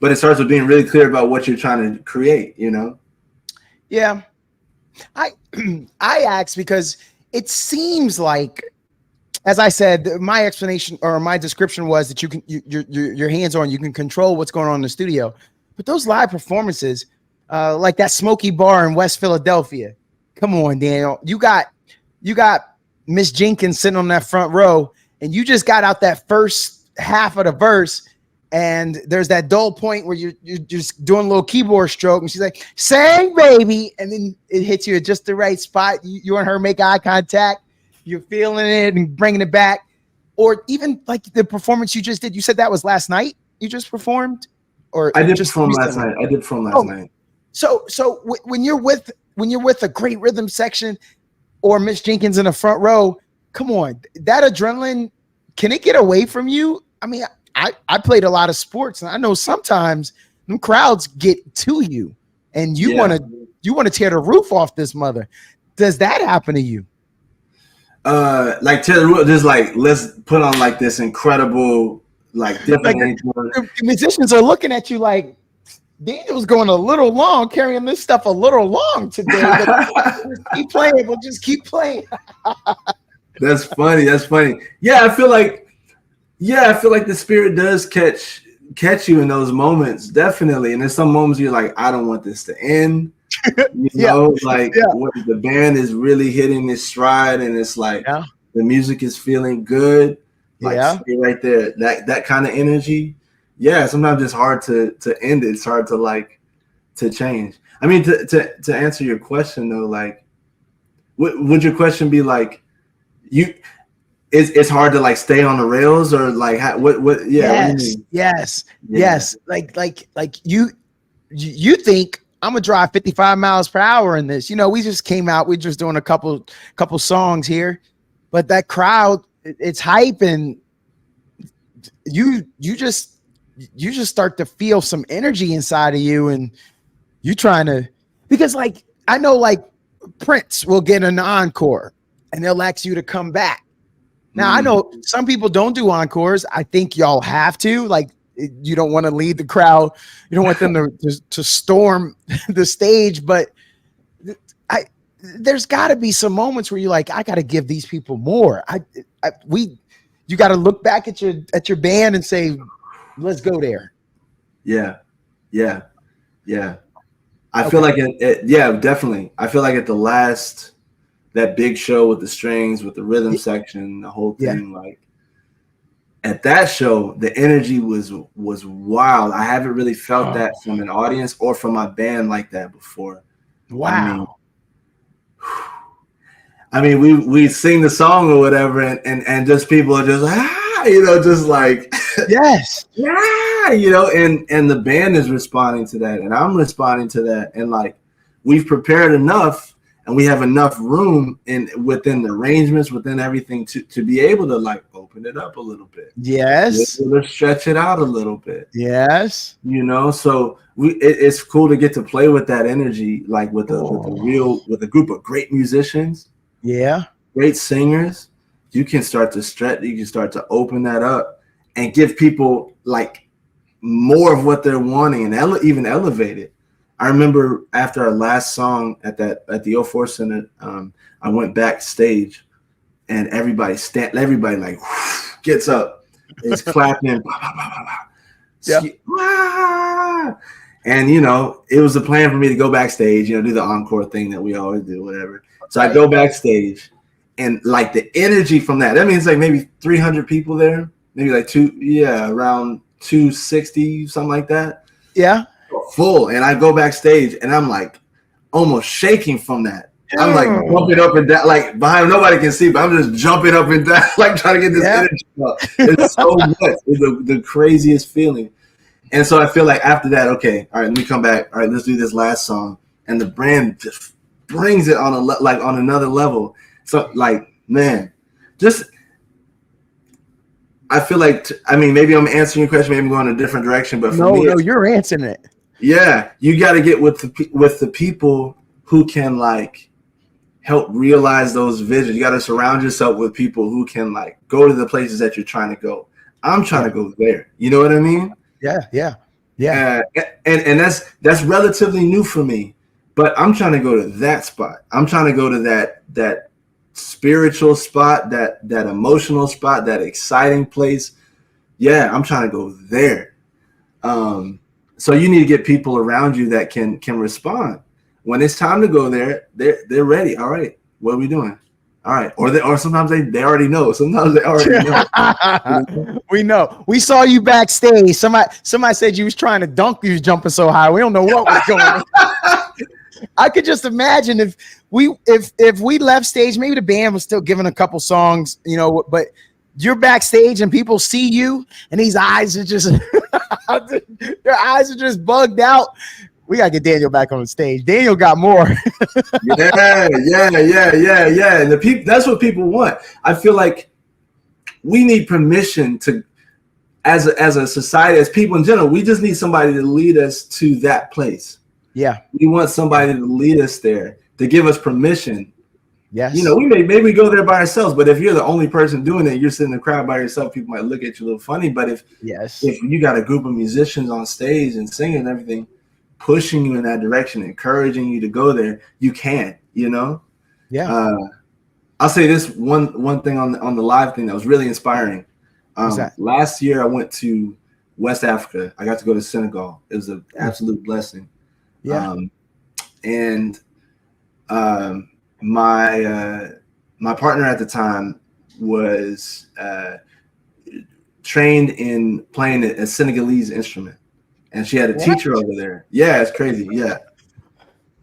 But it starts with being really clear about what you're trying to create, Yeah. I asked because it seems like, as I said, my explanation or my description was that your hands on, you can control what's going on in the studio. But those live performances, like that Smoky Bar in West Philadelphia, come on, Daniel. You got Miss Jenkins sitting on that front row, and you just got out that first half of the verse, and there's that dull point where you're just doing a little keyboard stroke, and she's like, "Sing, baby," and then it hits you at just the right spot. You and her make eye contact. You're feeling it and bringing it back. Or even like the performance you just did. You said that was last night you just performed? Or I did perform last night. Night. So when you're with a great rhythm section or Miss Jenkins in the front row, come on, that adrenaline, can it get away from you? I mean, I played a lot of sports, and I know sometimes them crowds get to you, and you want to tear the roof off this mother. Does that happen to you? Like tear the roof, just like let's put on like this incredible, like different. Like the musicians are looking at you like, Daniel's going a little long, carrying this stuff a little long today. But keep playing. We'll just keep playing. That's funny. Yeah, I feel like the spirit does catch you in those moments, definitely. And there's some moments you're like, I don't want this to end. What the band is really hitting its stride, and it's like the music is feeling good. Like stay right there. That kind of energy. Yeah, sometimes it's hard to end it. It's hard to change. I mean, to answer your question though, like, would your question be like, it's hard to like stay on the rails, or like what? Yeah. What do you mean? Yes. Like you think I'm gonna drive 55 miles per hour in this? We just came out. We're just doing a couple songs here, but that crowd, it's hype, and you just start to feel some energy inside of you, and you trying to, because like I know like Prince will get an encore, and they'll ask you to come back. Now I know some people don't do encores. I think y'all have to. Like, you don't want to lead the crowd. You don't want them to storm the stage. But there's got to be some moments where you're like, I got to give these people more. You got to look back at your band and say, let's go there. Yeah. I feel like yeah, definitely. I feel like at the last, that big show with the strings, with the rhythm section, the whole thing, like at that show, the energy was wild. I haven't really felt that from an audience or from my band like that before. Wow. I mean, we sing the song or whatever, and just people are just just like yes, and the band is responding to that, and I'm responding to that, and like we've prepared enough, and we have enough room within the arrangements, within everything to be able to like open it up a little bit. Yes, to stretch it out a little bit. Yes, so it's cool to get to play with that energy, like with a group of great musicians. Yeah. Great singers. You can start to stretch, you can start to open that up and give people like more of what they're wanting and even elevate it. I remember after our last song at the 04 Center, I went backstage and everybody like gets up, is clapping, and it was a plan for me to go backstage, do the encore thing that we always do, whatever. So I go backstage, and like the energy from that means like maybe 300 people there, maybe like around 260, something like that. Yeah. Full. And I go backstage and I'm like almost shaking from that. I'm like jumping up and down, like behind, nobody can see, but I'm just jumping up and down, like trying to get this energy up. It's so much. It's the craziest feeling. And so I feel like after that, okay, all right, let me come back. All right, let's do this last song. And the brand just brings it on on another level. So like, man, I feel like, maybe I'm answering your question, maybe I'm going a different direction, but for me, you're answering it. Yeah, you got to get with the people who can like help realize those visions. You got to surround yourself with people who can like go to the places that you're trying to go. I'm trying to go there. You know what I mean? Yeah. And that's relatively new for me, but I'm trying to go to that spot. I'm trying to go to that spiritual spot, that emotional spot, that exciting place. Yeah, I'm trying to go there. So you need to get people around you that can respond when it's time to go there. They're ready. All right, what are we doing? All right, or sometimes they already know. Sometimes they already know. We know. We saw you backstage. Somebody said you was trying to dunk. You was jumping so high. We don't know what was going on. I could just imagine if we left stage, maybe the band was still giving a couple songs, but you're backstage and people see you and these eyes are just their eyes are just bugged out. We gotta get Daniel back on the stage. Daniel got more. Yeah. And the people, that's what people want. I feel like we need permission to, as a society, as people in general, we just need somebody to lead us to that place. Yeah. We want somebody to lead us there, to give us permission. Yes. We maybe go there by ourselves, but if you're the only person doing it, you're sitting in the crowd by yourself, people might look at you a little funny. But if you got a group of musicians on stage and singing and everything, pushing you in that direction, encouraging you to go there, you can, Yeah. I'll say this one thing on the live thing that was really inspiring. Last year I went to West Africa. I got to go to Senegal. It was an absolute blessing. Yeah. My partner at the time was trained in playing a Senegalese instrument, and she had a teacher over there. Yeah, it's crazy. Yeah,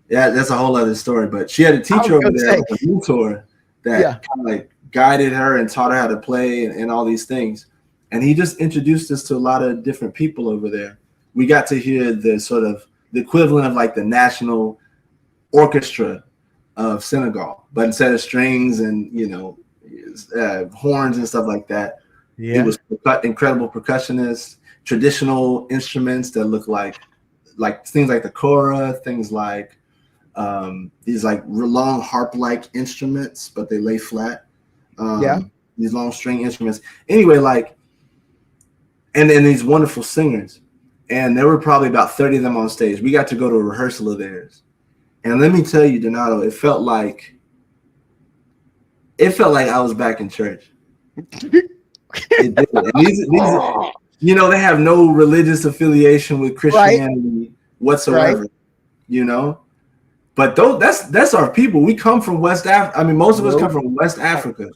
that's a whole other story. But she had a teacher over there, a mentor that kind of like guided her and taught her how to play and all these things. And he just introduced us to a lot of different people over there. We got to hear the equivalent of like the national orchestra of Senegal, but instead of strings and horns and stuff like that, it was incredible percussionists, traditional instruments that look like things like the kora, things like these like long harp-like instruments, but they lay flat. these long string instruments. Anyway, like, and then these wonderful singers. And there were probably about 30 of them on stage. We got to go to a rehearsal of theirs. And let me tell you, Donato, it felt like I was back in church. It did. And these, you know, they have no religious affiliation with Christianity whatsoever, you know. But that's our people. We come from West Africa. I mean, most of us come from West Africa.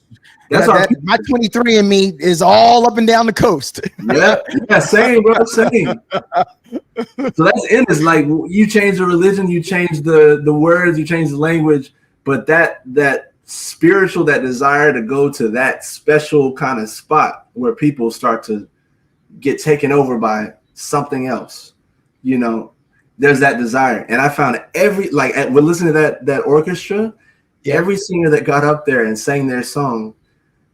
That's my 23 and me is all up and down the coast. Yeah, same, bro, same. So that's in. It's like you change the religion, you change the words, you change the language, but that spiritual, that desire to go to that special kind of spot where people start to get taken over by something else, you know. There's that desire, and I found we're listening to that orchestra. Every singer that got up there and sang their song,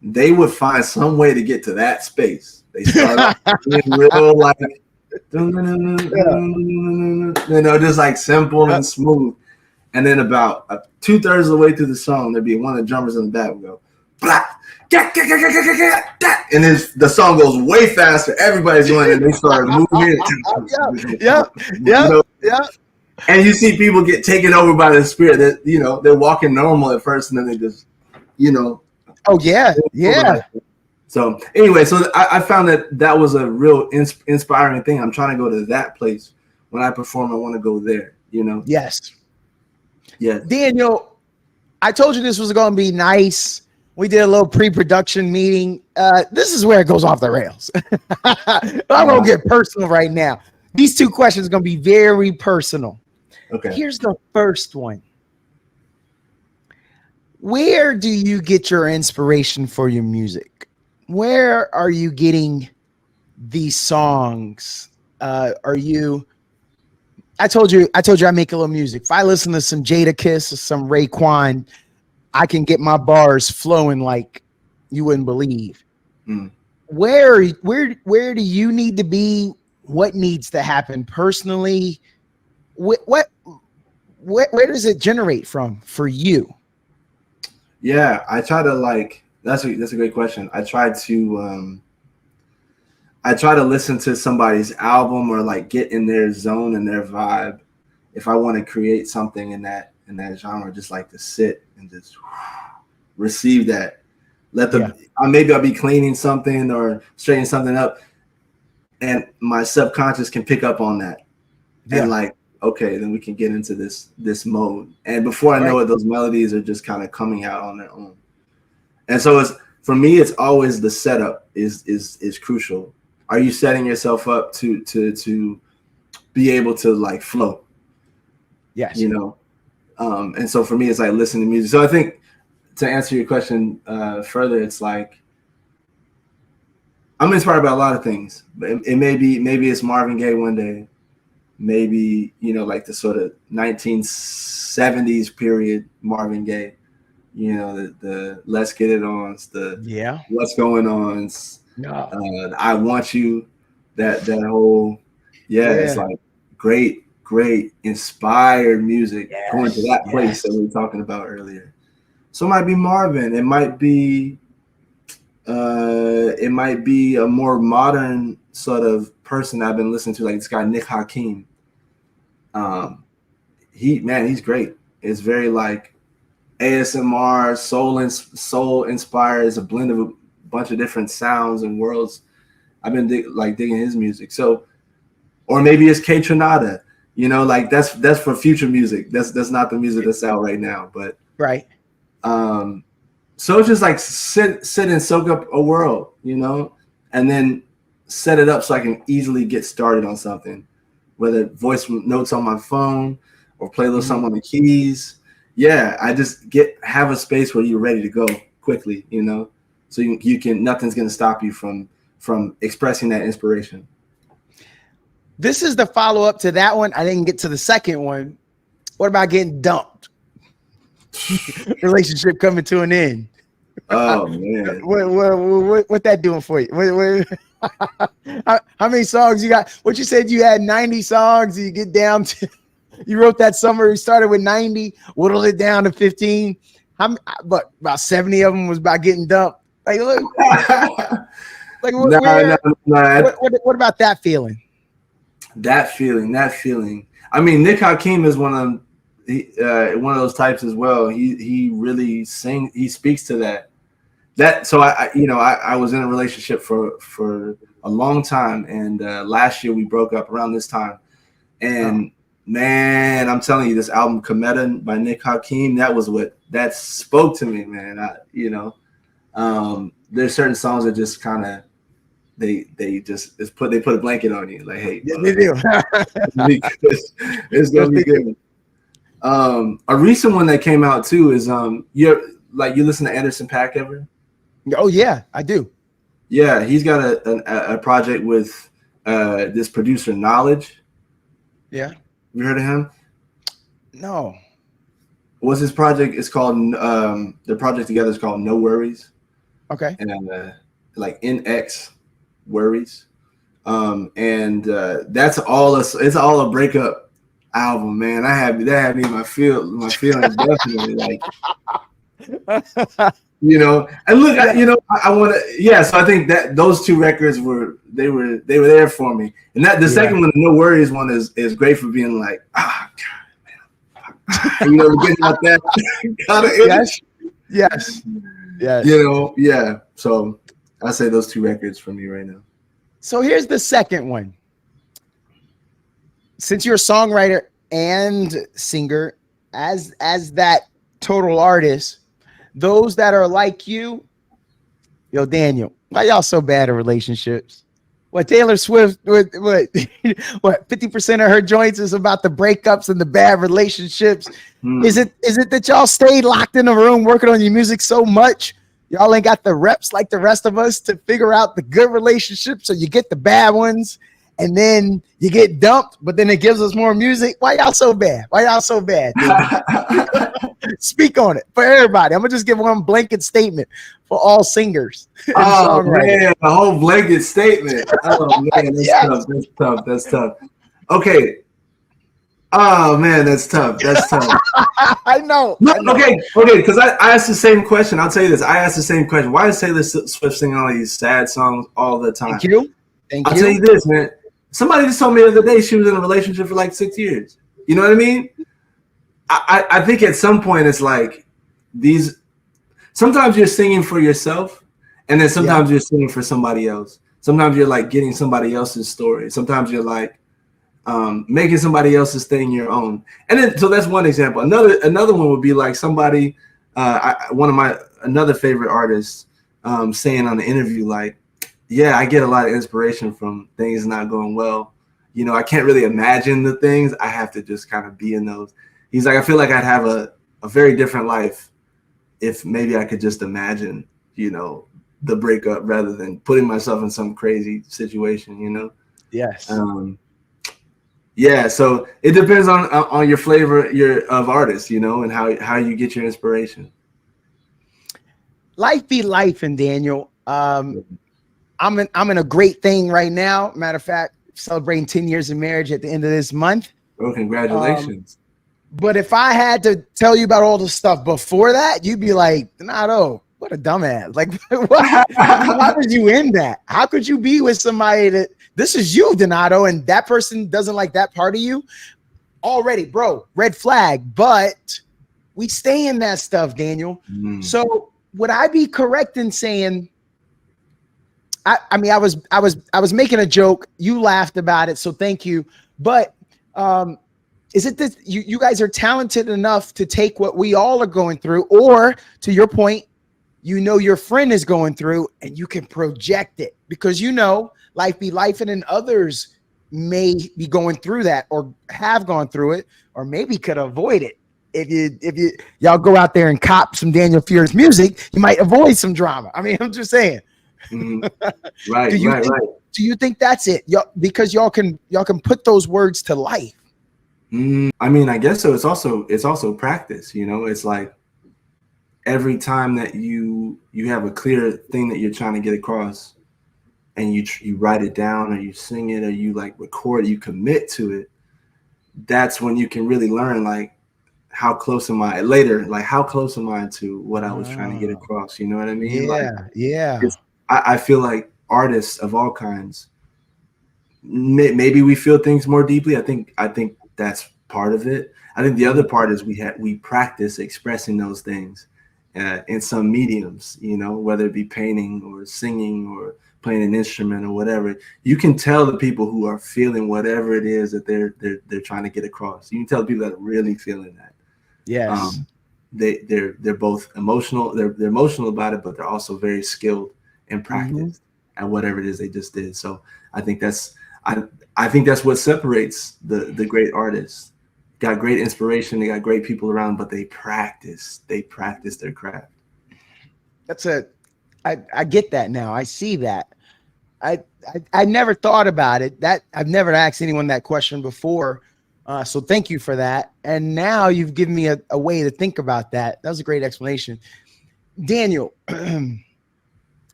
they would find some way to get to that space. They started being real like, you know, just like simple and smooth. And then about 2/3 of the way through the song, there'd be one of the drummers in the back would go, blah, and then the song goes way faster. Everybody's doing it, and they start moving. And you see people get taken over by the spirit. That, you know, they're walking normal at first, and then they just, you know. Oh yeah. So anyway, so I found that was a real inspiring thing. I'm trying to go to that place when I perform. I want to go there, you know. Yes. Daniel, I told you this was going to be nice. We did a little pre-production meeting. This is where it goes off the rails. I'm going to get personal right now. These two questions are going to be very personal. Okay. Here's the first one. Where do you get your inspiration for your music? Where are you getting these songs? I told you I make a little music. If I listen to some Jadakiss or some Raekwon, I can get my bars flowing like you wouldn't believe. Where do you need to be? What needs to happen personally? Where does it generate from for you? Yeah, I try to that's a great question. I try to listen to somebody's album or like get in their zone and their vibe. If I want to create something in that genre, just like to sit and just receive that. Maybe I'll be cleaning something or straightening something up, and my subconscious can pick up on that. And like, okay, then we can get into this mode. And before I know it, those melodies are just kind of coming out on their own. And so for me, it's always the setup is crucial. Are you setting yourself up to be able to like flow? Yes. You know? And so for me, it's like listening to music. So I think to answer your question further, it's like I'm inspired by a lot of things. It maybe it's Marvin Gaye one day, maybe, you know, like the sort of 1970s period Marvin Gaye, you know, the Let's Get It Ons, the What's Going Ons, I Want You, that whole it's like great inspired music going to that place that we were talking about earlier. So it might be Marvin, it might be a more modern sort of person I've been listening to, like this guy Nick Hakim. He's great. It's very like ASMR, soul inspired. It's a blend of a bunch of different sounds and worlds. I've been digging his music. So, or maybe it's K Tronada. You know, like that's for future music. That's not the music that's out right now. But so it's just like sit and soak up a world, you know, and then set it up so I can easily get started on something, whether voice notes on my phone or play a little something on the keys. Yeah, I just have a space where you're ready to go quickly, you know, so you can nothing's gonna stop you from expressing that inspiration. This is the follow-up to that one. I didn't get to the second one. What about getting dumped? Relationship coming to an end. Oh man, what that doing for you? How many songs you got? What you said you had 90 songs. You get down to, you wrote that summer. You started with 90, whittled it down to 15. But about 70 of them was about getting dumped. Like, look, like what about that feeling? That feeling. I mean, Nick Hakim is one of those types as well. He really he speaks to that. So I was in a relationship for a long time, and last year we broke up around this time. And man, I'm telling you, this album Cometa by Nick Hakim, that spoke to me, man. There's certain songs that just kind of they put a blanket on you, like, hey, yeah, they do. It's gonna be good. A recent one that came out too is you listen to Anderson .Paak ever? Oh yeah, I do. Yeah, he's got a project with this producer Knowledge. Yeah, you heard of him? No. What's his project? It's called the project together is called No Worries. Okay. And like NX Worries. And that's it's all a breakup album, man. That had me my feelings definitely like and look, I want to, so I think that those two records were there for me. And that the second one, the No Worries one is great for being like, God, man. Getting out that kind of image. Yes. So I say those two records for me right now. So here's the second one. Since you're a songwriter and singer, as that total artist, those that are like you, Daniel, why y'all so bad at relationships? What Taylor Swift, what 50% of her joints is about the breakups and the bad relationships. Is it that y'all stayed locked in a room working on your music so much y'all ain't got the reps like the rest of us to figure out the good relationships, so you get the bad ones and then you get dumped, but then it gives us more music? Why y'all so bad? Speak on it for everybody. I'm gonna just give one blanket statement for all singers. Oh man, a whole blanket statement. Oh man, that's tough. Okay. Oh man, that's tough. I know. Okay, because I asked the same question. I'll tell you this. I asked the same question. Why is Taylor Swift singing all these sad songs all the time? Thank you. I'll tell you this, man. Somebody just told me the other day she was in a relationship for like 6 years. You know what I mean? I think at some point it's like sometimes you're singing for yourself, and then sometimes you're singing for somebody else. Sometimes you're like getting somebody else's story. Sometimes you're like making somebody else's thing your own. And then, so that's one example. Another one would be like somebody, another favorite artists saying on the interview, like, yeah, I get a lot of inspiration from things not going well. I can't really imagine the things. I have to just kind of be in those. He's like, I feel like I'd have a very different life if maybe I could just imagine, the breakup rather than putting myself in some crazy situation, Yes. So it depends on your flavor of artists, and how you get your inspiration. Life be life, and Daniel. I'm in a great thing right now. Matter of fact, celebrating 10 years of marriage at the end of this month. Oh, congratulations. But if I had to tell you about all the stuff before that, you'd be like, Donato, what a dumbass. Like, how did you end that? How could you be with somebody this is you, Donato, and that person doesn't like that part of you? Already, bro, red flag. But we stay in that stuff, Daniel. So would I be correct in saying, I mean, I was making a joke. You laughed about it, so thank you. But is it that you guys are talented enough to take what we all are going through, or to your point, your friend is going through and you can project it because life be life, and then others may be going through that or have gone through it or maybe could avoid it. If y'all go out there and cop some Daniel Fear's music, you might avoid some drama. I mean, I'm just saying. Right. Do you think that's it? Because y'all can put those words to life. I mean, I guess so. It's also practice. It's like every time that you have a clear thing that you're trying to get across, and you write it down, or you sing it, or you like record it, you commit to it. That's when you can really learn. Like, how close am I later? Like, how close am I to what I was trying to get across? You know what I mean? Yeah. I feel like artists of all kinds, maybe we feel things more deeply. I think that's part of it. I think the other part is we practice expressing those things in some mediums, you know, whether it be painting or singing or playing an instrument or whatever. You can tell the people who are feeling whatever it is that they're trying to get across. You can tell the people that are really feeling that. Yes. They're both emotional. They're emotional about it, but they're also very skilled and practiced at whatever it is they just did. So I think that's what separates the great artists. Got great inspiration, they got great people around, but they practice their craft. I get that now. I see that. I never thought about it. That I've never asked anyone that question before. So thank you for that. And now you've given me a way to think about that. That was a great explanation. Daniel,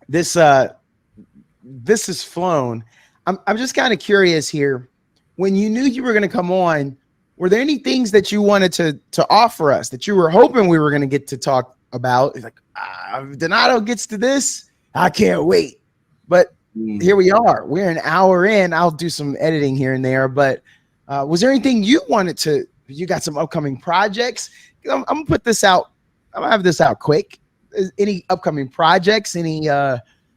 this has flown. I'm just kind of curious here. When you knew you were going to come on, were there any things that you wanted to offer us that you were hoping we were going to get to talk about? It's like, Donato gets to this, I can't wait. But here we are. We're an hour in. I'll do some editing here and there. But was there anything you wanted to? You got some upcoming projects? I'm gonna put this out. I'm gonna have this out quick. Any upcoming projects? Any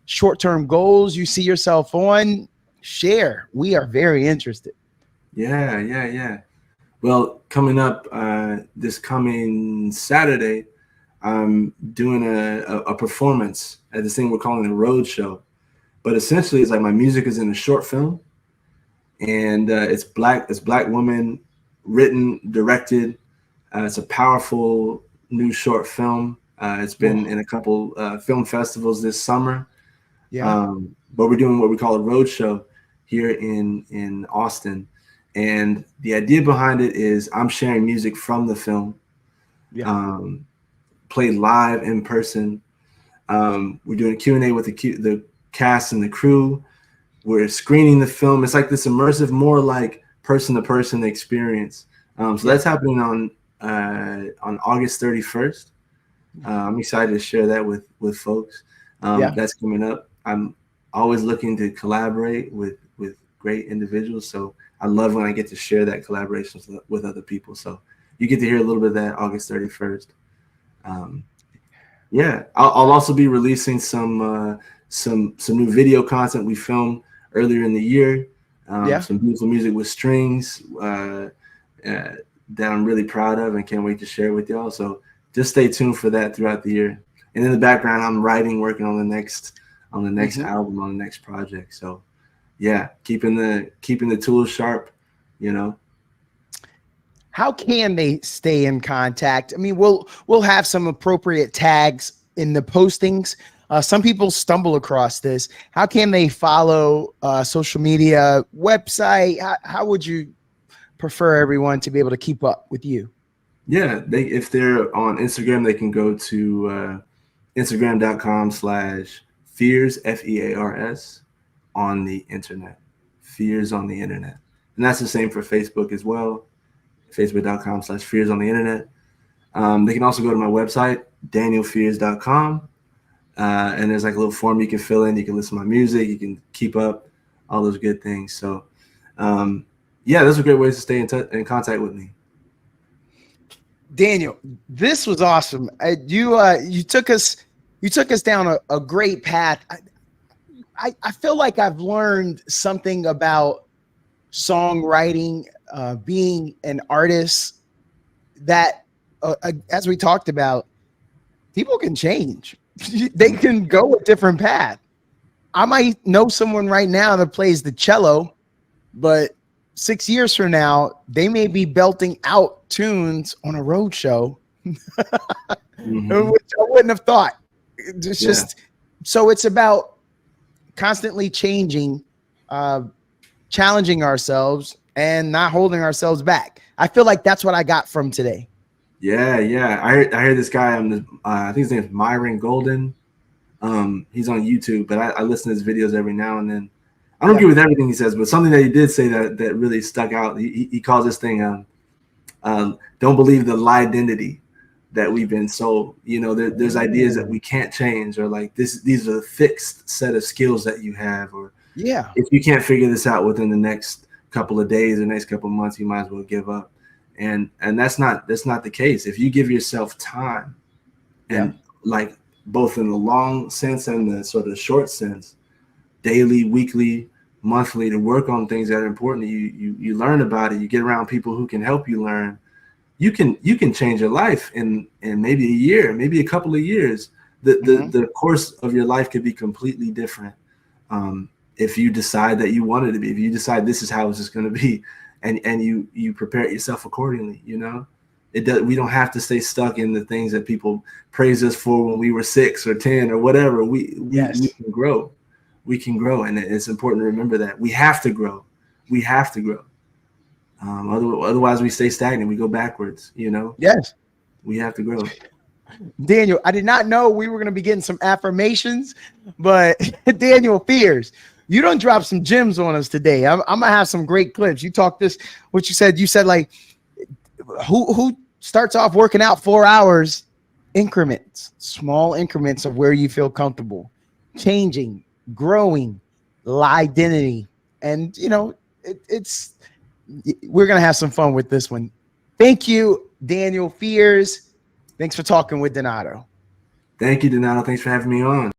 short-term goals you see yourself on? Share. We are very interested. Yeah. Well, coming up this coming Saturday, I'm doing a performance at this thing we're calling a road show. But essentially, it's like my music is in a short film, and it's black woman written, directed. It's a powerful new short film. It's been in a couple film festivals this summer. Yeah. But we're doing what we call a road show here in Austin. And the idea behind it is I'm sharing music from the film, played live in person. We're doing a Q&A with the cast and the crew. We're screening the film. It's like this immersive, more like person-to-person experience. So that's happening on August 31st. I'm excited to share that with folks. That's coming up. I'm always looking to collaborate with great individuals. So I love when I get to share that collaboration with other people. So you get to hear a little bit of that August 31st. I'll also be releasing some new video content we filmed earlier in the year. Some beautiful music with strings that I'm really proud of and can't wait to share with y'all. So just stay tuned for that throughout the year. And in the background, I'm working on the next album, on the next project. So yeah, keeping the tools sharp, you know. How can they stay in contact? I mean, we'll have some appropriate tags in the postings. Some people stumble across this. How can they follow social media, website? How would you prefer everyone to be able to keep up with you? Yeah, if they're on Instagram, they can go to Instagram.com/Fears, FEARS, on the internet. Fears on the internet. And that's the same for Facebook as well. Facebook.com/Fears on the internet. They can also go to my website, danielfears.com. And there's like a little form you can fill in. You can listen to my music. You can keep up all those good things. So, those are great ways to stay in contact with me. Daniel, this was awesome. You took us down a great path. I feel like I've learned something about songwriting, being an artist, that as we talked about, people can change. They can go a different path. I might know someone right now that plays the cello, but 6 years from now, they may be belting out tunes on a road show, which I wouldn't have thought. It's just, so it's about constantly changing, challenging ourselves and not holding ourselves back. I feel like that's what I got from today. Yeah. I heard this guy I think his name is Myron Golden. He's on YouTube, but I listen to his videos every now and then. I don't agree with everything he says, but something that he did say that really stuck out. He calls this thing Don't believe the lie identity that we've been sold. You know, there's ideas that we can't change, or like these are a fixed set of skills that you have, or if you can't figure this out within the next couple of days or next couple of months, you might as well give up. And that's not the case. If you give yourself time, and like both in the long sense and the sort of short sense, daily, weekly, monthly, to work on things that are important to you, you learn about it, you get around people who can help you learn, you can change your life in maybe a year, maybe a couple of years. The course of your life could be completely different if you decide that you want it to be. If you decide this is how it's just going to be, and you prepare yourself accordingly. You know, we don't have to stay stuck in the things that people praise us for when we were 6 or 10 or whatever. We can grow. We can grow, and it's important to remember that we have to grow. We have to grow. Otherwise, we stay stagnant. We go backwards. You know. Yes. We have to grow. Daniel, I did not know we were going to be getting some affirmations, but Daniel Fears, you done dropped some gems on us today. I'm gonna have some great clips. You talked this, what you said like, who starts off working out 4 hours, increments, small increments of where you feel comfortable, changing, growing, identity. And you know, we're gonna have some fun with this one. Thank you, Daniel Fears. Thanks for talking with Donato. Thank you, Donato. Thanks for having me on.